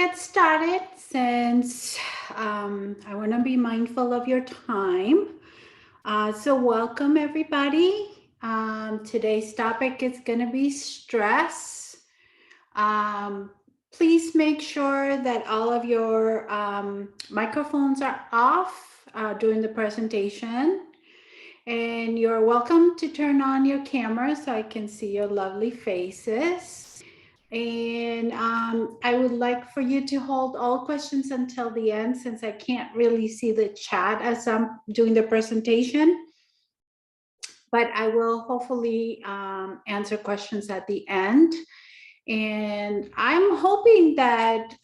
get started since I want to be mindful of your time. So welcome everybody. Today's topic is going to be stress. Please make sure that all of your microphones are off during the presentation. And you're welcome to turn on your camera so I can see your lovely faces. And I would like for you to hold all questions until the end, since I can't really see the chat as I'm doing the presentation. But I will hopefully answer questions at the end. And I'm hoping that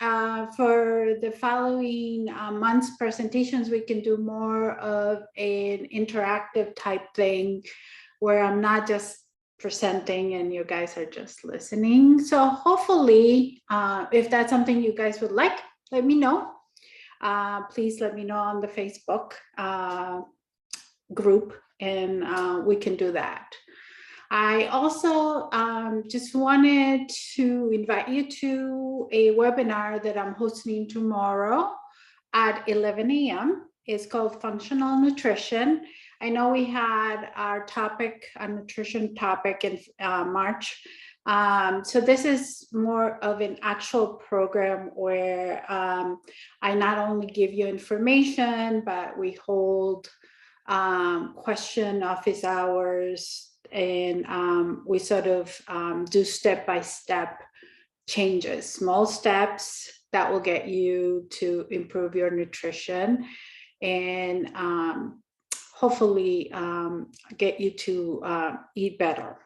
for the following month's presentations, we can do more of an interactive type thing where I'm not just presenting and you guys are just listening. So hopefully, if that's something you guys would like, let me know. Please let me know on the Facebook group and we can do that. I also just wanted to invite you to a webinar that I'm hosting tomorrow at 11 a.m. It's called Functional Nutrition. I know we had our topic, a nutrition topic in March. So this is more of an actual program where I not only give you information, but we hold question office hours, and we sort of do step-by-step changes, small steps that will get you to improve your nutrition and hopefully get you to eat better.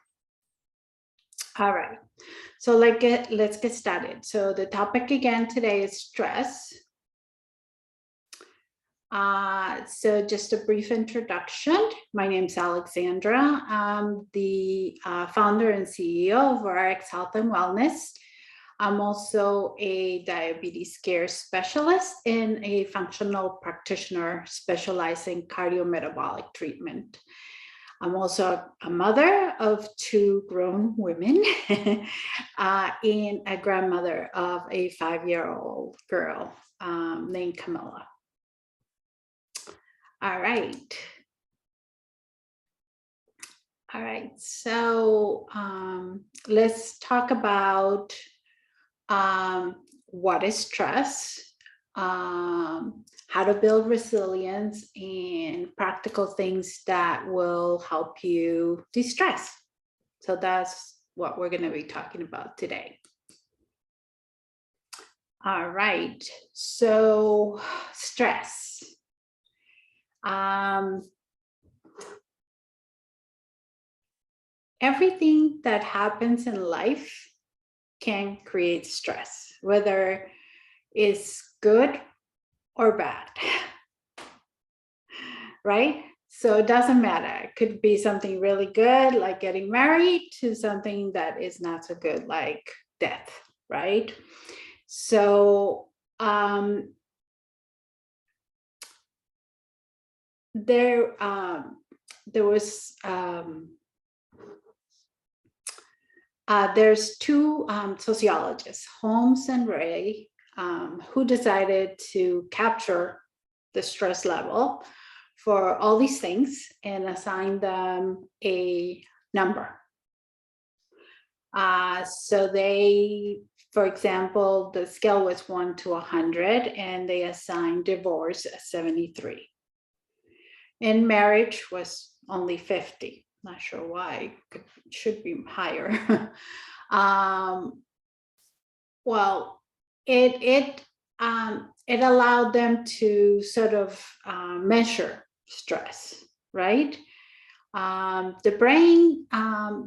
All right, so let's get started. So the topic again today is stress. So just a brief introduction. My name is Alexandra. I'm the founder and CEO of RX Health and Wellness. I'm also a diabetes care specialist and a functional practitioner specializing cardiometabolic treatment. I'm also a mother of 2 grown women and a grandmother of a 5-year-old girl named Camilla. All right. So let's talk about what is stress, how to build resilience, and practical things that will help you de-stress. So that's what we're going to be talking about today. All right. So stress. Everything that happens in life can create stress, whether it's good or bad, right? So it doesn't matter. It could be something really good, like getting married, to something that is not so good, like death, right? So there's 2 sociologists, Holmes and Ray, who decided to capture the stress level for all these things and assign them a number. So they, for example, the scale was 1 to 100, and they assigned divorce as 73. And marriage was only 50. Not sure why. It should be higher. Well, it allowed them to sort of measure stress, right? The brain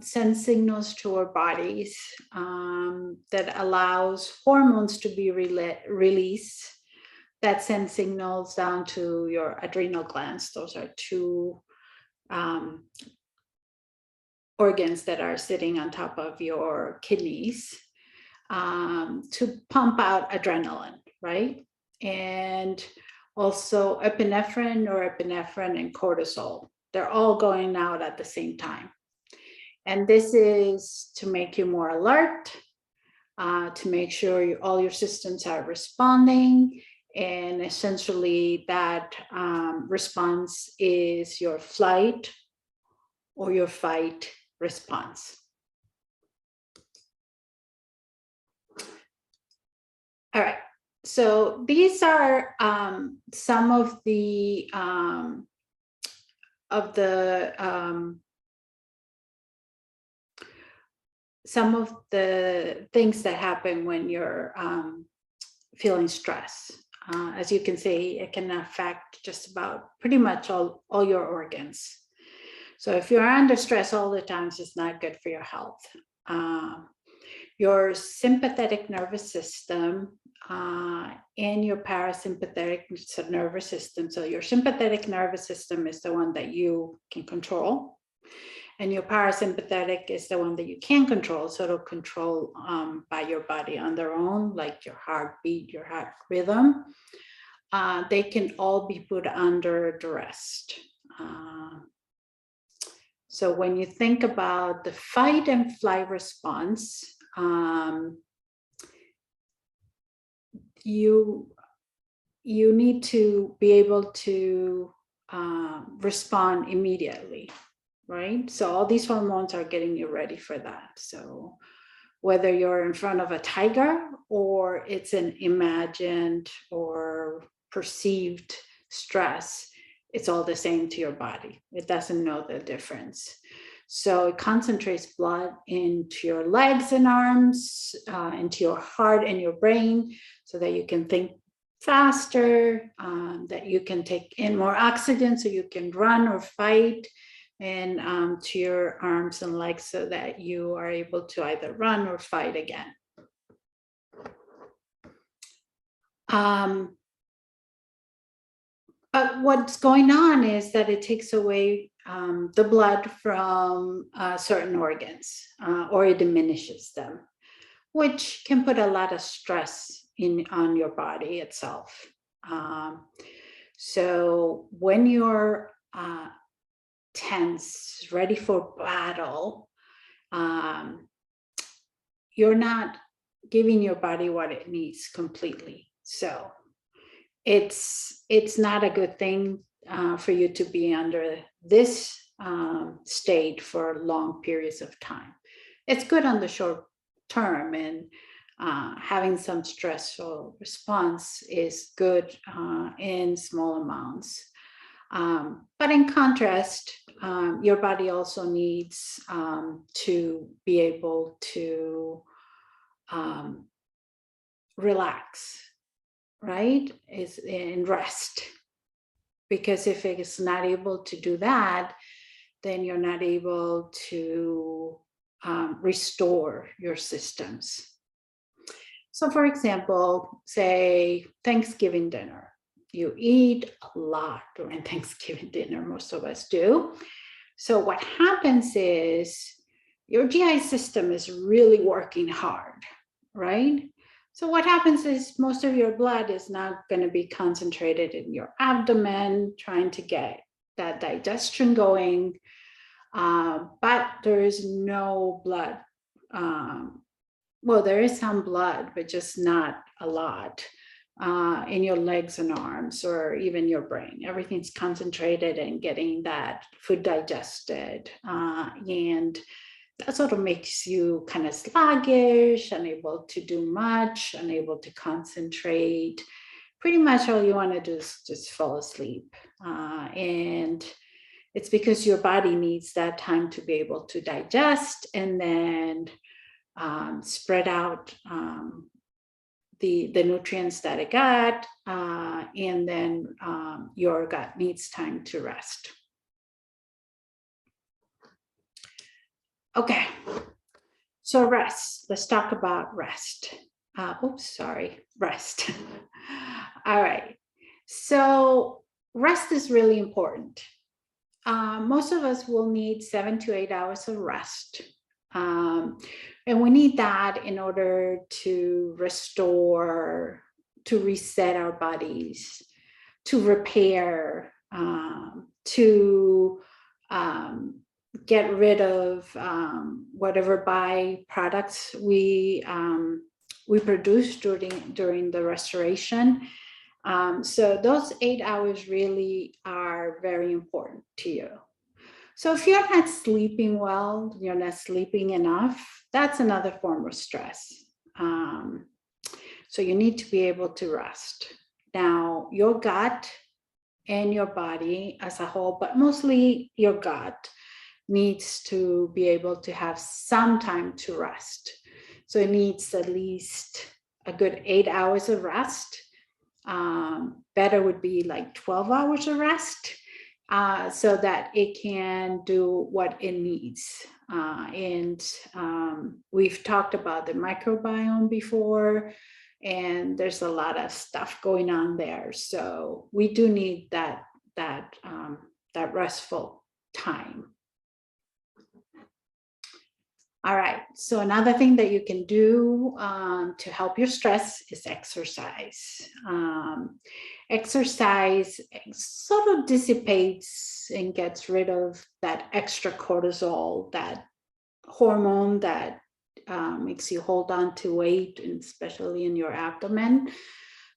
sends signals to our bodies that allows hormones to be released that send signals down to your adrenal glands. Those are 2 organs that are sitting on top of your kidneys to pump out adrenaline, right? And also epinephrine, norepinephrine, and cortisol. They're all going out at the same time. And this is to make you more alert, to make sure all your systems are responding. And essentially that response is your flight or your fight response. All right, so these are some of the things that happen when you're feeling stress. As you can see, it can affect just about pretty much all your organs. So if you're under stress all the time, it's not good for your health. Your sympathetic nervous system and your parasympathetic nervous system. So your sympathetic nervous system is the one that you can control. And your parasympathetic is the one that you can control. So it'll control by your body on their own, like your heartbeat, your heart rhythm. They can all be put under duress. So when you think about the fight and flight response, you need to be able to respond immediately, right? So all these hormones are getting you ready for that. So whether you're in front of a tiger or it's an imagined or perceived stress, it's all the same to your body. It doesn't know the difference. So it concentrates blood into your legs and arms, into your heart and your brain, so that you can think faster, that you can take in more oxygen so you can run or fight, and to your arms and legs so that you are able to either run or fight again. But what's going on is that it takes away the blood from certain organs, or it diminishes them, which can put a lot of stress on your body itself. So when you're tense, ready for battle, you're not giving your body what it needs completely. So it's not a good thing for you to be under this state for long periods of time. It's good on the short term, and having some stressful response is good in small amounts. But in contrast, your body also needs to be able to relax, right? Is in rest. Because if it is not able to do that, then you're not able to restore your systems. So for example, say Thanksgiving dinner. You eat a lot during Thanksgiving dinner, most of us do. So what happens is your GI system is really working hard, right? So what happens is most of your blood is not going to be concentrated in your abdomen, trying to get that digestion going. But there is no blood. Well, there is some blood, but just not a lot in your legs and arms, or even your brain. Everything's concentrated in getting that food digested. And that sort of makes you kind of sluggish, unable to do much, unable to concentrate. Pretty much all you want to do is just fall asleep. And it's because your body needs that time to be able to digest and then spread out the nutrients that it got, and then your gut needs time to rest. Okay, so rest. Let's talk about rest. Rest. All right, so rest is really important. Most of us will need 7 to 8 hours of rest. And we need that in order to restore, to reset our bodies, to repair, to get rid of whatever byproducts we produce during the restoration. So those 8 hours really are very important to you. So if you're not sleeping well, you're not sleeping enough, that's another form of stress. So you need to be able to rest. Now, your gut and your body as a whole, but mostly your gut, needs to be able to have some time to rest. So it needs at least a good 8 hours of rest. Better would be like 12 hours of rest, so that it can do what it needs. And we've talked about the microbiome before, and there's a lot of stuff going on there. So we do need that restful time. All right, so another thing that you can do to help your stress is exercise. Exercise sort of dissipates and gets rid of that extra cortisol, that hormone that makes you hold on to weight, and especially in your abdomen.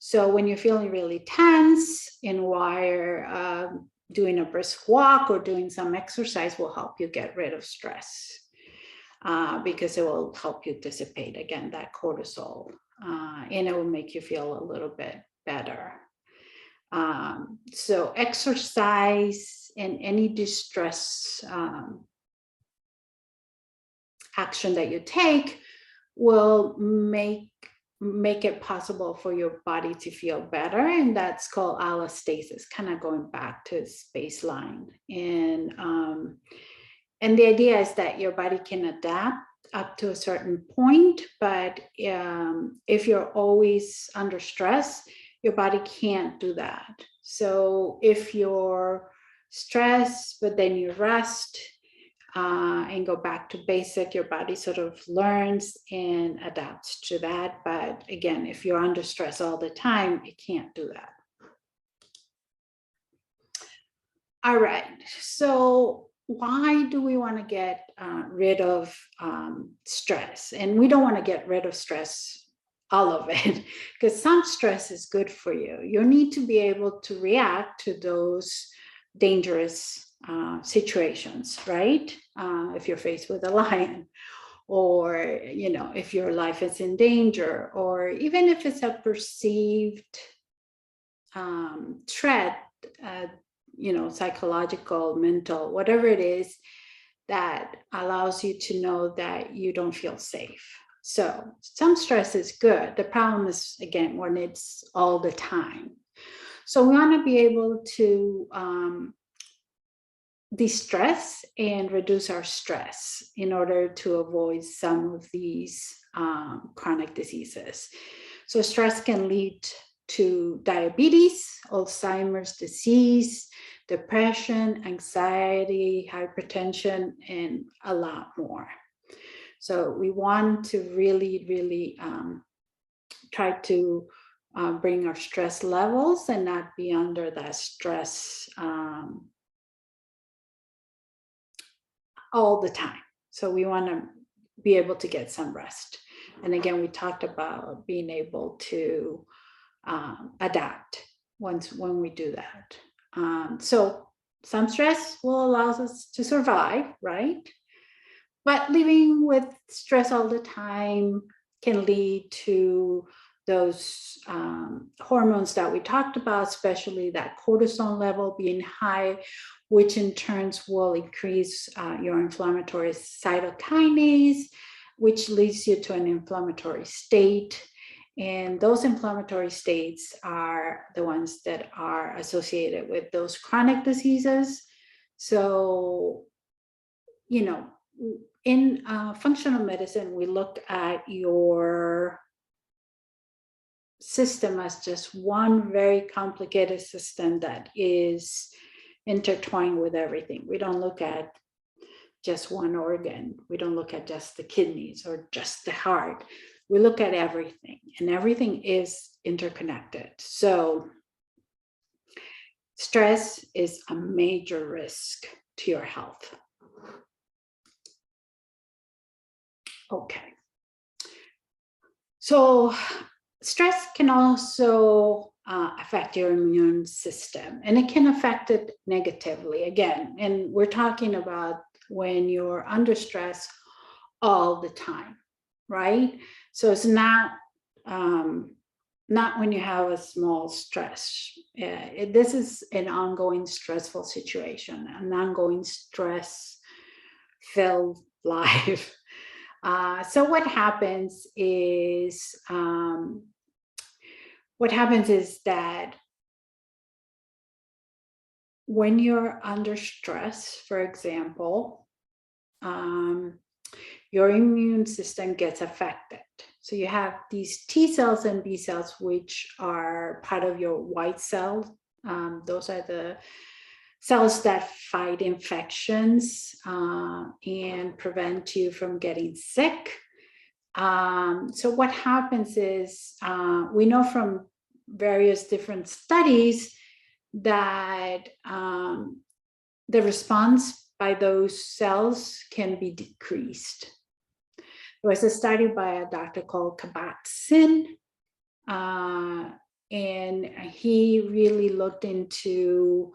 So when you're feeling really tense and while doing a brisk walk or doing some exercise will help you get rid of stress. Because it will help you dissipate, again, that cortisol, and it will make you feel a little bit better. So exercise and any distress action that you take will make it possible for your body to feel better, and that's called allostasis, kind of going back to its baseline. And the idea is that your body can adapt up to a certain point, but if you're always under stress, your body can't do that. So if you're stressed, but then you rest and go back to basic, your body sort of learns and adapts to that. But again, if you're under stress all the time, it can't do that. All right, so why do we want to get rid of stress? And we don't want to get rid of stress, all of it, because some stress is good for you. You need to be able to react to those dangerous situations, right? If you're faced with a lion, or if your life is in danger, or even if it's a perceived threat, psychological, mental, whatever it is that allows you to know that you don't feel safe. So some stress is good. The problem is, again, when it's all the time. So we want to be able to de-stress and reduce our stress in order to avoid some of these chronic diseases. So stress can lead to diabetes, Alzheimer's disease, depression, anxiety, hypertension, and a lot more. So we want to really, really try to bring our stress levels and not be under that stress all the time. So we want to be able to get some rest. And again, we talked about being able to adapt when we do that. So some stress will allow us to survive, right? But living with stress all the time can lead to those hormones that we talked about, especially that cortisol level being high, which in turns will increase your inflammatory cytokinase, which leads you to an inflammatory state. And those inflammatory states are the ones that are associated with those chronic diseases. So, in functional medicine, we look at your system as just one very complicated system that is intertwined with everything. We don't look at just one organ. We don't look at just the kidneys or just the heart. We look at everything, and everything is interconnected. So stress is a major risk to your health. Okay. So stress can also affect your immune system, and it can affect it negatively again. And we're talking about when you're under stress all the time, right? So it's not when you have a small stress. This is an ongoing stressful situation, an ongoing stress-filled life. So what happens is that when you're under stress, for example, your immune system gets affected. So you have these T cells and B cells, which are part of your white cell. Those are the cells that fight infections and prevent you from getting sick. So what happens is we know from various different studies that the response by those cells can be decreased. There was a study by a doctor called Kabat-Zinn, and he really looked into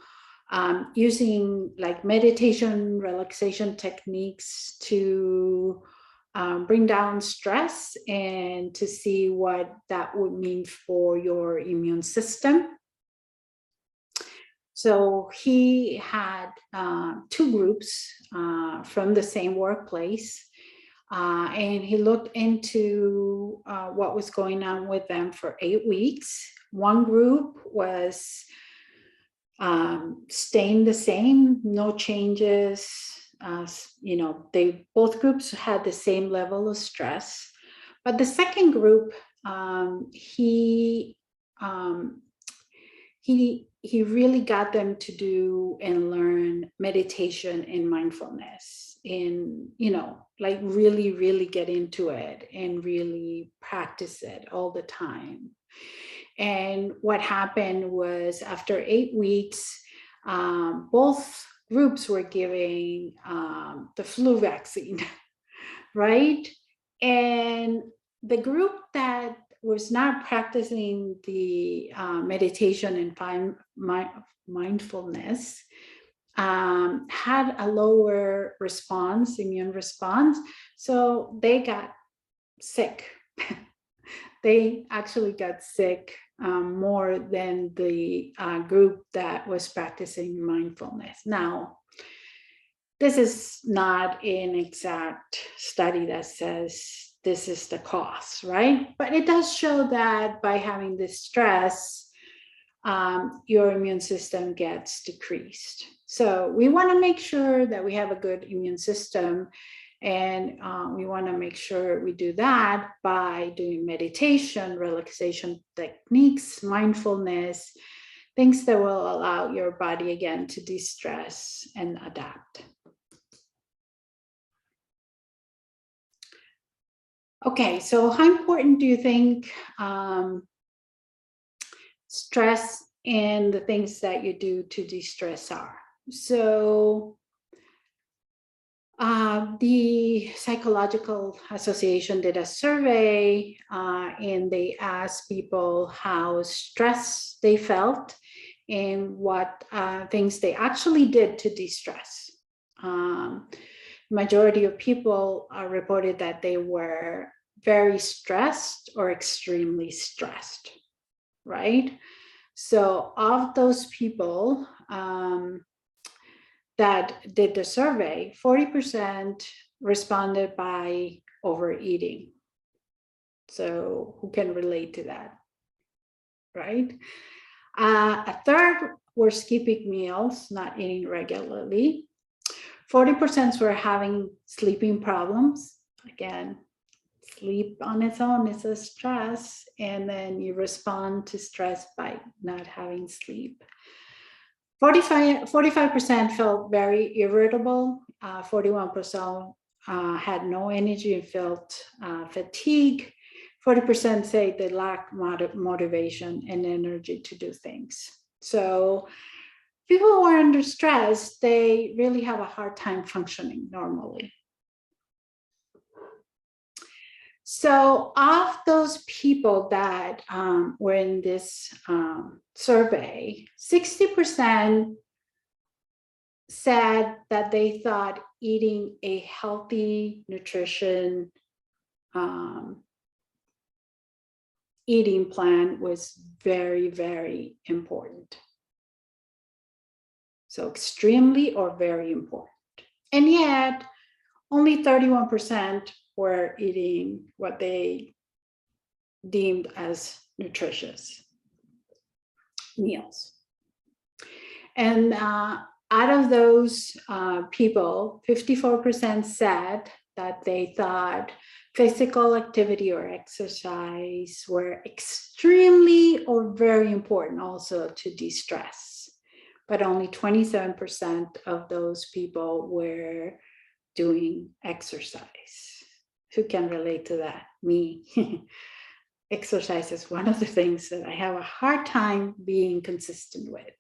using like meditation, relaxation techniques to bring down stress and to see what that would mean for your immune system. So he had two groups from the same workplace, and he looked into what was going on with them for 8 weeks. One group was staying the same, no changes. Both groups had the same level of stress, but the second group, he really got them to do and learn meditation and mindfulness, and like really get into it and really practice it all the time. And what happened was after 8 weeks, both groups were giving the flu vaccine, right? And the group that was not practicing the meditation and mindfulness had a lower immune response. So they got sick. They actually got sick more than the group that was practicing mindfulness. Now, this is not an exact study that says this is the cause, right? But it does show that by having this stress, your immune system gets decreased. So we want to make sure that we have a good immune system, and we want to make sure we do that by doing meditation, relaxation techniques, mindfulness, things that will allow your body again to de-stress and adapt. Okay, so how important do you think stress and the things that you do to de-stress are? So the Psychological Association did a survey and they asked people how stressed they felt and what things they actually did to de-stress. Majority of people reported that they were very stressed or extremely stressed, right? So of those people that did the survey, 40% responded by overeating. So who can relate to that, right? A third were skipping meals, not eating regularly. 40% were having sleeping problems. Again, sleep on its own is a stress, and then you respond to stress by not having sleep. 45% felt very irritable. 41% had no energy and felt fatigue. 40% say they lack motivation and energy to do things. So people who are under stress, they really have a hard time functioning normally. So of those people that were in this survey, 60% said that they thought eating a healthy nutrition eating plan was very, very important. So extremely or very important. And yet only 31% were eating what they deemed as nutritious meals. And out of those people, 54% said that they thought physical activity or exercise were extremely or very important also to de-stress. But only 27% of those people were doing exercise. Who can relate to that? Me. Exercise is one of the things that I have a hard time being consistent with.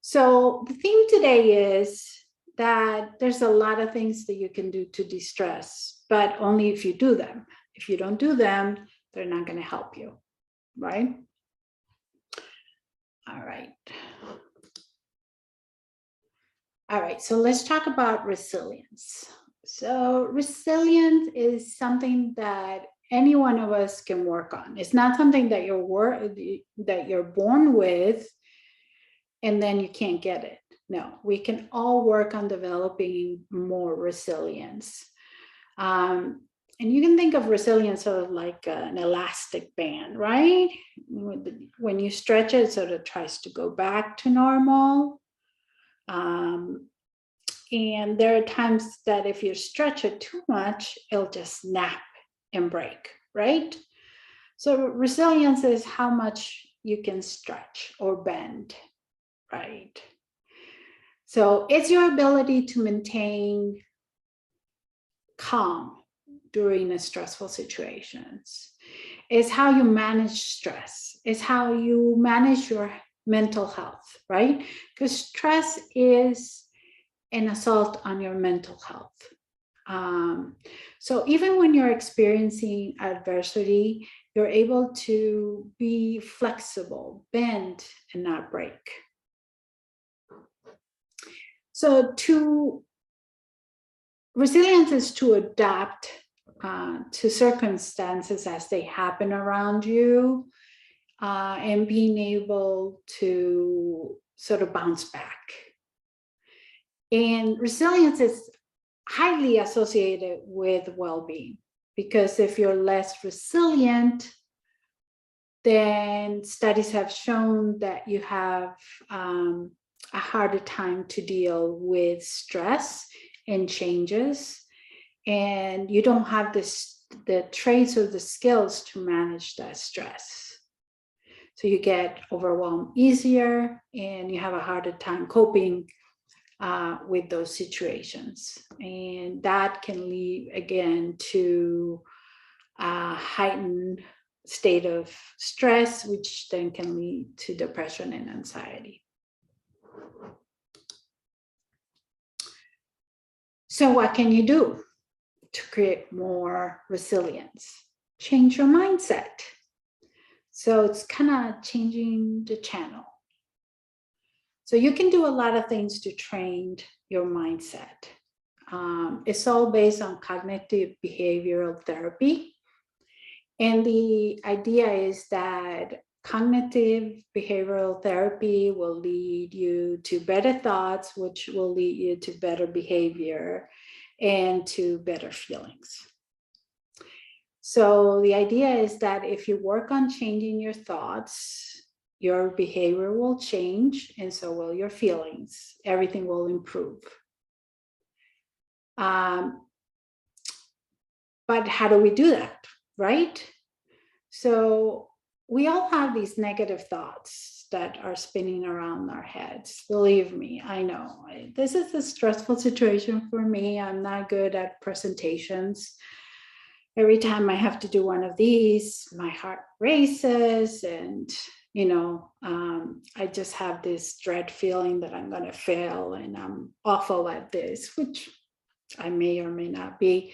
So the theme today is that there's a lot of things that you can do to de-stress, but only if you do them. If you don't do them, they're not going to help you, right? All right. All right, so let's talk about resilience. So resilience is something that any one of us can work on. It's not something that you're born with and then you can't get it. No, we can all work on developing more resilience. And you can think of resilience sort of like an elastic band, right? When you stretch it, it sort of tries to go back to normal. And there are times that if you stretch it too much, it'll just snap and break, right? So resilience is how much you can stretch or bend, right? So it's your ability to maintain calm during a stressful situations. It's how you manage stress. It's how you manage your mental health, right? Because stress is an assault on your mental health. So even when you're experiencing adversity, you're able to be flexible, bend, and not break. So resilience is to adapt to circumstances as they happen around you, and being able to sort of bounce back. And resilience is highly associated with well-being, because if you're less resilient, then studies have shown that you have a harder time to deal with stress and changes, and you don't have the traits or the skills to manage that stress. So you get overwhelmed easier and you have a harder time coping with those situations. And that can lead again to a heightened state of stress, which then can lead to depression and anxiety. So what can you do to create more resilience? Change your mindset. So it's kind of changing the channel. So you can do a lot of things to train your mindset. It's all based on cognitive behavioral therapy. And the idea is that cognitive behavioral therapy will lead you to better thoughts, which will lead you to better behavior and to better feelings. So the idea is that if you work on changing your thoughts, your behavior will change, and so will your feelings. Everything will improve. But how do we do that, right? So we all have these negative thoughts that are spinning around our heads. Believe me, I know. This is a stressful situation for me. I'm not good at presentations. Every time I have to do one of these, my heart races, and I just have this dread feeling that I'm going to fail and I'm awful at this, which I may or may not be.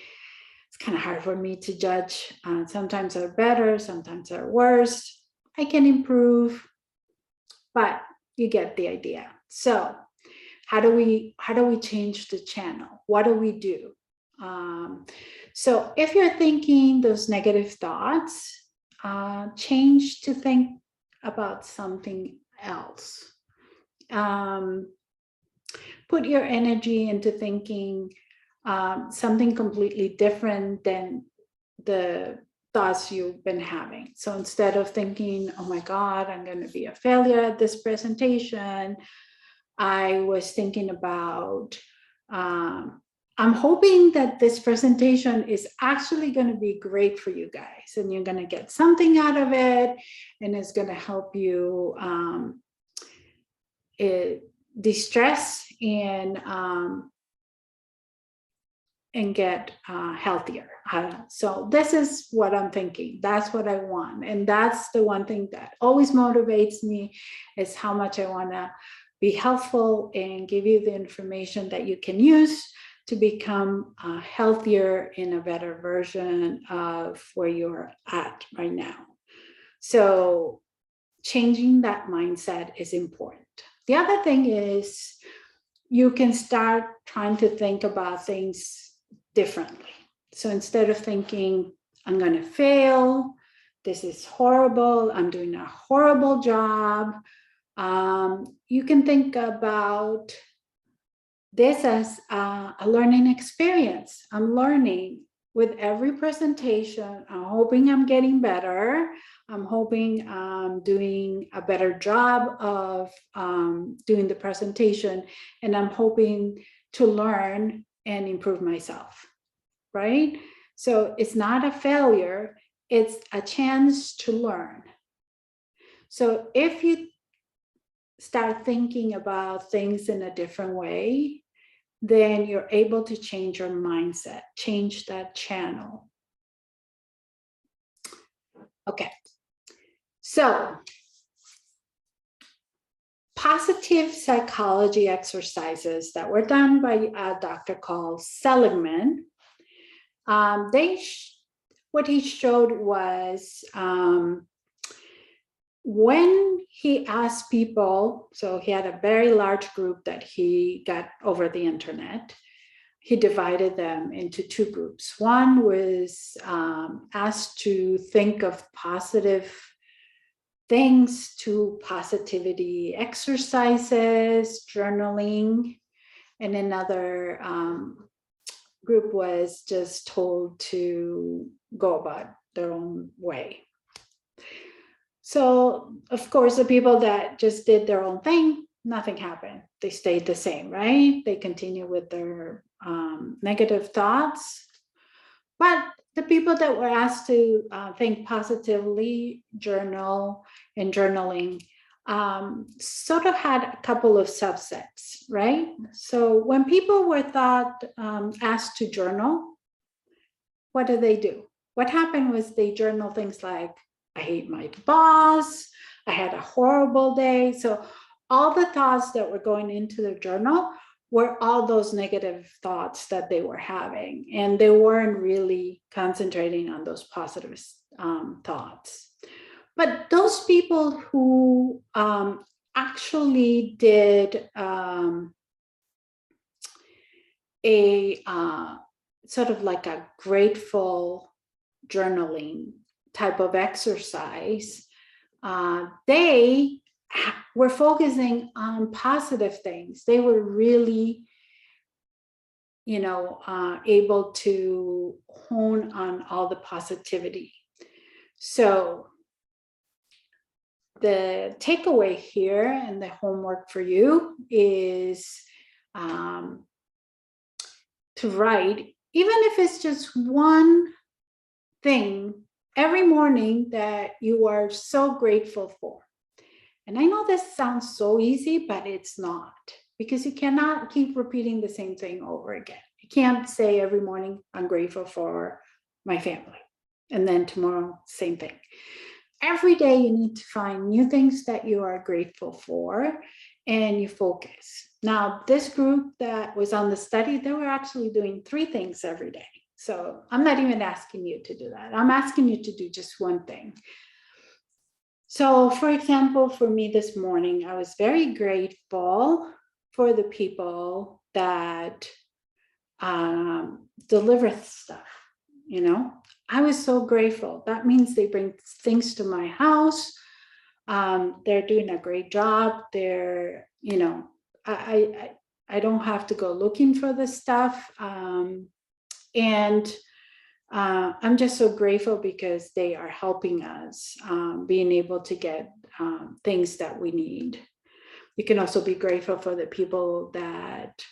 It's kind of hard for me to judge. Sometimes they're better, sometimes they're worse. I can improve, but you get the idea. So how do we change the channel? What do we do? So if you're thinking those negative thoughts, change to think about something else. Put your energy into thinking something completely different than the thoughts you've been having. So instead of thinking, oh my God, I'm going to be a failure at this presentation, I was thinking about, I'm hoping that this presentation is actually going to be great for you guys, and you're going to get something out of it, and it's going to help you de-stress and get healthier. So this is what I'm thinking. That's what I want. And that's the one thing that always motivates me, is how much I want to be helpful and give you the information that you can use to become healthier in a better version of where you're at right now. So changing that mindset is important. The other thing is you can start trying to think about things differently. So instead of thinking, I'm going to fail, this is horrible, I'm doing a horrible job, you can think about this as a learning experience. I'm learning with every presentation. I'm hoping I'm getting better. I'm hoping I'm doing a better job of doing the presentation, and I'm hoping to learn and improve myself, right? So it's not a failure, it's a chance to learn. So if you start thinking about things in a different way, then you're able to change your mindset, change that channel. Okay, so positive psychology exercises that were done by a doctor called Seligman. What he showed was when he asked people, so he had a very large group that he got over the internet, he divided them into two groups. One was asked to think of positive things, to positivity exercises, journaling, and another group was just told to go about their own way. So, of course, the people that just did their own thing, nothing happened. They stayed the same, right? They continue with their negative thoughts. But the people that were asked to think positively, journal, and journaling sort of had a couple of subsets, right? So when people were asked to journal, what do they do? What happened was they journal things like, I hate my boss, I had a horrible day. So all the thoughts that were going into the journal were all those negative thoughts that they were having, and they weren't really concentrating on those positive thoughts. But those people who actually did a sort of like a grateful journaling type of exercise, they were focusing on positive things. They were really, able to hone on all the positivity. So the takeaway here and the homework for you is to write, even if it's just one thing every morning that you are so grateful for. And I know this sounds so easy, but it's not, because you cannot keep repeating the same thing over again. You can't say every morning, I'm grateful for my family, and then tomorrow, same thing. Every day you need to find new things that you are grateful for, and you focus. Now, this group that was on the study, they were actually doing 3 things every day. So I'm not even asking you to do that. I'm asking you to do just one thing. So for example, for me this morning, I was very grateful for the people that deliver stuff, you know. I was so grateful. That means they bring things to my house. They're doing a great job. They're, you know, I don't have to go looking for the stuff. And I'm just so grateful because they are helping us being able to get things that we need. You can also be grateful for the people that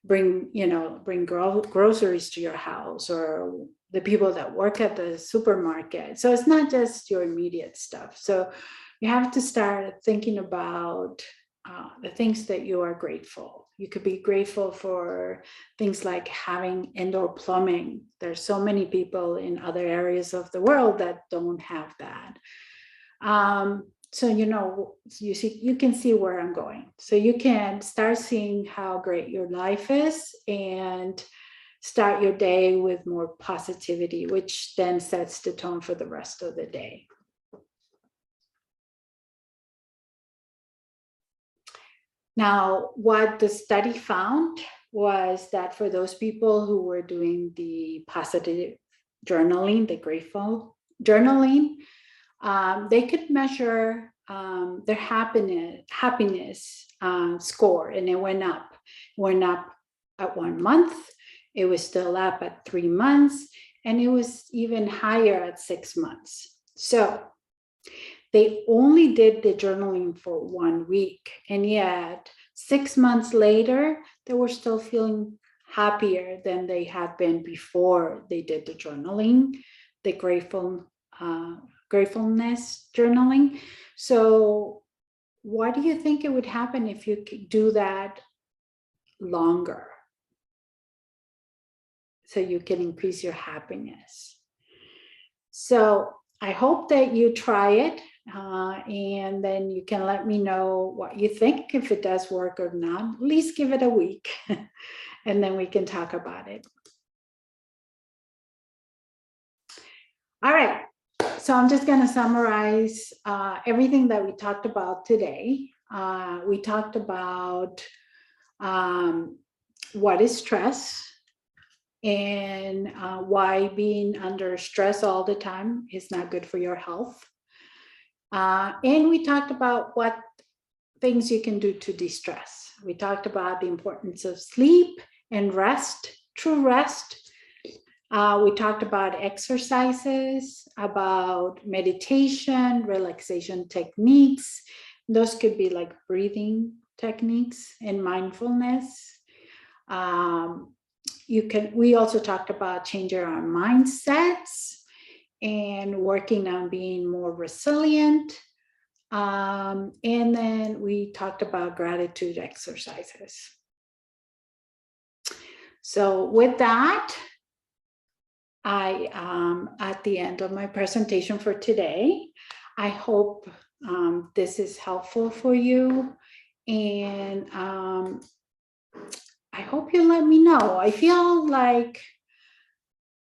bring groceries to your house, or the people that work at the supermarket. So it's not just your immediate stuff. So you have to start thinking about the things that you are grateful. You could be grateful for things like having indoor plumbing. There's so many people in other areas of the world that don't have that. So, you know, you can see where I'm going. So you can start seeing how great your life is and start your day with more positivity, which then sets the tone for the rest of the day. Now, what the study found was that for those people who were doing the positive journaling, the grateful journaling, they could measure their happiness score, and it went up. Went up at 1 month. It was still up at 3 months, and it was even higher at 6 months. So they only did the journaling for 1 week, and yet 6 months later, they were still feeling happier than they had been before they did the journaling, the gratefulness journaling. So what do you think it would happen if you could do that longer? So you can increase your happiness. So I hope that you try it, and then you can let me know what you think, if it does work or not. At least give it a week, and then we can talk about it. All right. So I'm just going to summarize everything that we talked about today. We talked about what is stress, and why being under stress all the time is not good for your health. And we talked about what things you can do to de-stress. We talked about the importance of sleep and rest, true rest. We talked about exercises, about meditation, relaxation techniques. Those could be like breathing techniques and mindfulness. We also talked about changing our mindsets and working on being more resilient. And then we talked about gratitude exercises. So with that, I am at the end of my presentation for today. I hope this is helpful for you, and I hope you let me know. I feel like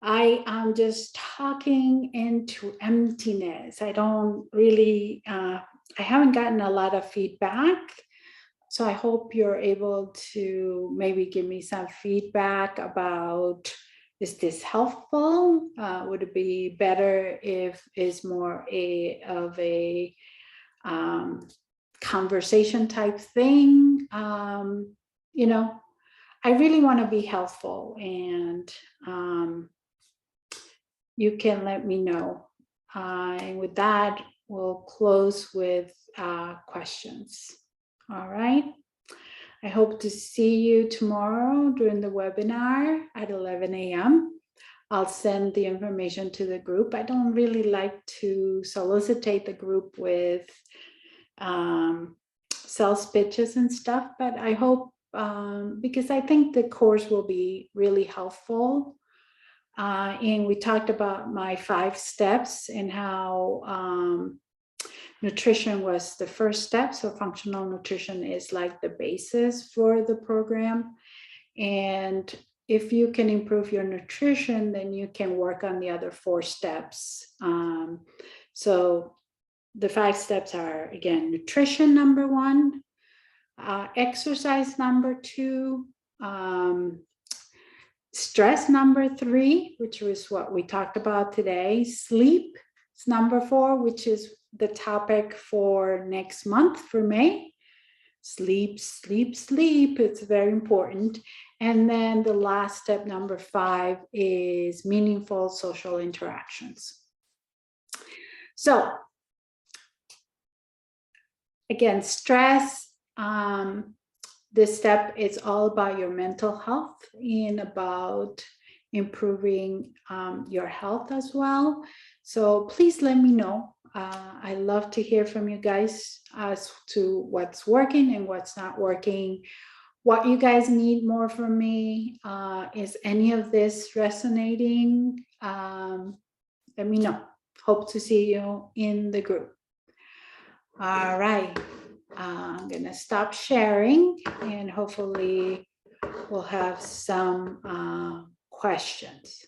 I am just talking into emptiness. I don't really, I haven't gotten a lot of feedback. So I hope you're able to maybe give me some feedback about, is this helpful? Would it be better if it's more of a conversation type thing? You know, I really want to be helpful, and you can let me know. And with that, we'll close with questions. All right. I hope to see you tomorrow during the webinar at 11 a.m. I'll send the information to the group. I don't really like to solicitate the group with sales pitches and stuff, but I hope, because I think the course will be really helpful. And we talked about my 5 steps and how nutrition was the first step. So functional nutrition is like the basis for the program. And if you can improve your nutrition, then you can work on the other 4 steps. So the 5 steps are, again, nutrition, number 1, exercise, number 2, stress, number 3, which was what we talked about today. Sleep is number 4, which is the topic for next month, for May. Sleep, sleep, sleep. It's very important. And then the last step, number 5, is meaningful social interactions. So again, stress, this step is all about your mental health and about improving your health as well. So please let me know. I love to hear from you guys as to what's working and what's not working, what you guys need more from me. Is any of this resonating? Let me know. Hope to see you in the group. All right. I'm going to stop sharing and hopefully we'll have some questions.